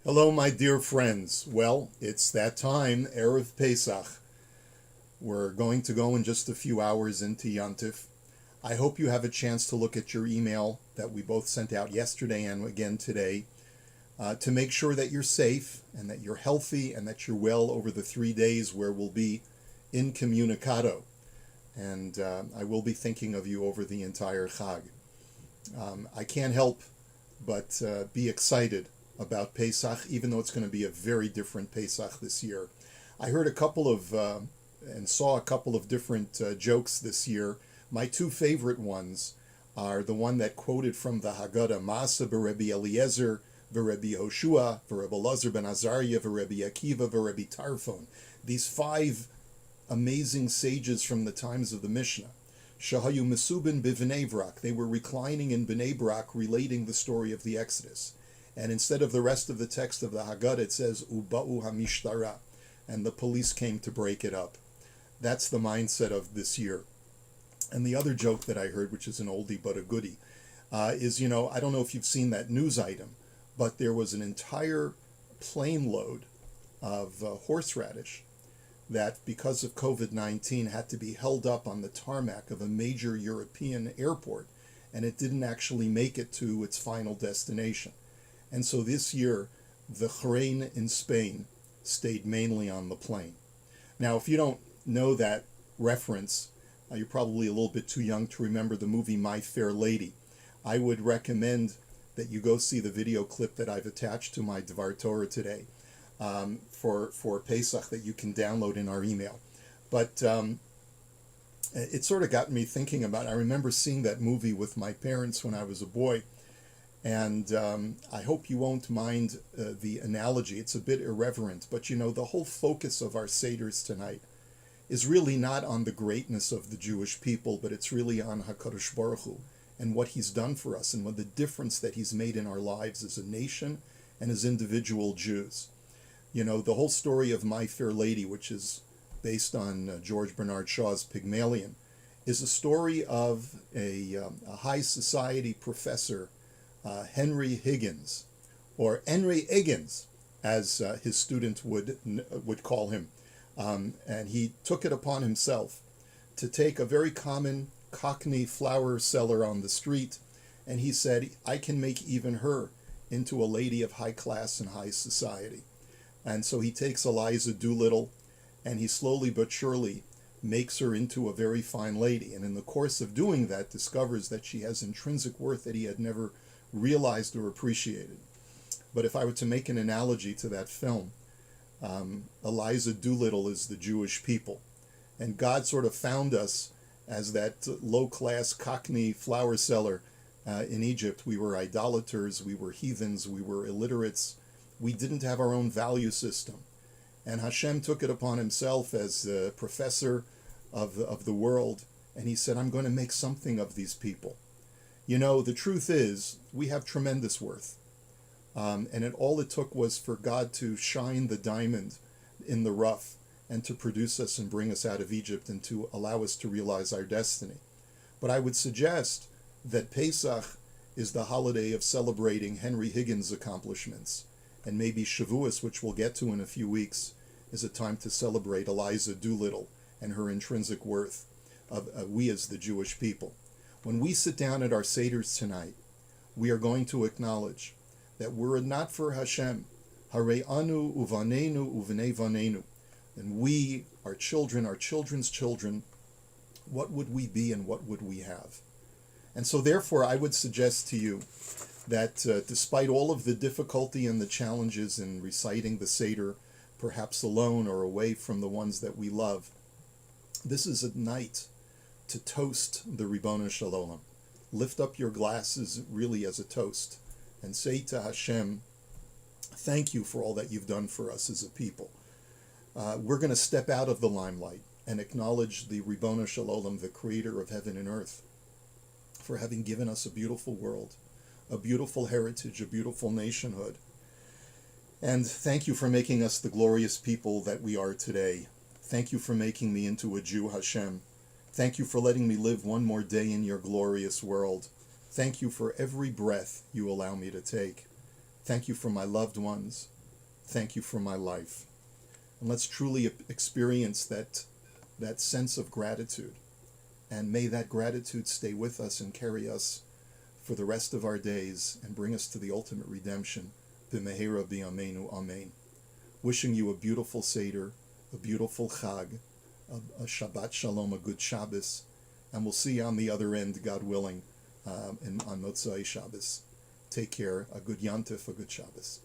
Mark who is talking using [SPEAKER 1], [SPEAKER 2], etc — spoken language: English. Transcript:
[SPEAKER 1] Hello, my dear friends. Well, it's that time, Erev Pesach. We're going to go in just a few hours into Yontif. I hope you have a chance to look at your email that we both sent out yesterday and again today to make sure that you're safe and that you're healthy and that you're well over the 3 days where we'll be incommunicado. And I will be thinking of you over the entire Chag. I can't help but be excited about Pesach, even though it's going to be a very different Pesach this year. I heard a couple of and saw a couple of different jokes this year. My two favorite ones are the one that quoted from the Haggadah, Maasa v'Rebbe Eliezer v'Rebbe Hoshua v'Rebbe Lazar ben Azariah v'Rebbe Akiva v'Rebbe Tarfon. These five amazing sages from the times of the Mishnah. Shahayu Mesubin b'Bnei Brak. They were reclining in Bnei Brak relating the story of the Exodus. And instead of the rest of the text of the Haggadah, it says, Uba'u HaMishtara, and the police came to break it up. That's the mindset of this year. And the other joke that I heard, which is an oldie but a goodie, is, I don't know if you've seen that news item, but there was an entire plane load of horseradish that, because of COVID-19, had to be held up on the tarmac of a major European airport, and it didn't actually make it to its final destination. And so this year, the Jaén in Spain stayed mainly on the plane. Now, if you don't know that reference, you're probably a little bit too young to remember the movie My Fair Lady. I would recommend that you go see the video clip that I've attached to my Dvar Torah today for Pesach that you can download in our email. But it sort of got me thinking about, I remember seeing that movie with my parents when I was a boy. And I hope you won't mind the analogy. It's a bit irreverent, but the whole focus of our Seders tonight is really not on the greatness of the Jewish people, but it's really on HaKadosh Baruch Hu and what he's done for us and what the difference that he's made in our lives as a nation and as individual Jews. The whole story of My Fair Lady, which is based on George Bernard Shaw's Pygmalion, is a story of a high society professor, Henry Higgins, or Henry Higgins, as his student would call him. And he took it upon himself to take a very common Cockney flower seller on the street, and he said, I can make even her into a lady of high class and high society. And so he takes Eliza Doolittle, and he slowly but surely makes her into a very fine lady. And in the course of doing that, discovers that she has intrinsic worth that he had never realized or appreciated. But if I were to make an analogy to that film, Eliza Doolittle is the Jewish people. And God sort of found us as that low-class Cockney flower seller in Egypt. We were idolaters, we were heathens, we were illiterates. We didn't have our own value system. And Hashem took it upon himself as the professor of the world, and he said, I'm going to make something of these people. The truth is, we have tremendous worth. And all it took was for God to shine the diamond in the rough and to produce us and bring us out of Egypt and to allow us to realize our destiny. But I would suggest that Pesach is the holiday of celebrating Henry Higgins' accomplishments. And maybe Shavuos, which we'll get to in a few weeks, is a time to celebrate Eliza Doolittle and her intrinsic worth of we as the Jewish people. When we sit down at our Seders tonight, we are going to acknowledge that were it not for Hashem, Harei anu uvanenu uvnei vanenu, and we, our children, our children's children, what would we be and what would we have? And so therefore I would suggest to you that despite all of the difficulty and the challenges in reciting the Seder, perhaps alone or away from the ones that we love, this is a night to toast the Ribono Shel Olam. Lift up your glasses really as a toast and say to Hashem, thank you for all that you've done for us as a people. We're going to step out of the limelight and acknowledge the Ribono Shel Olam, the creator of heaven and earth, for having given us a beautiful world, a beautiful heritage, a beautiful nationhood. And thank you for making us the glorious people that we are today. Thank you for making me into a Jew, Hashem. Thank you for letting me live one more day in your glorious world. Thank you for every breath you allow me to take. Thank you for my loved ones. Thank you for my life. And let's truly experience that sense of gratitude. And may that gratitude stay with us and carry us for the rest of our days and bring us to the ultimate redemption. B'mehera b'yameinu, amen. Wishing you a beautiful Seder, a beautiful Chag, a Shabbat Shalom, a good Shabbos, and we'll see you on the other end, God willing, on Motzai Shabbos. Take care, a good Yantif, a good Shabbos.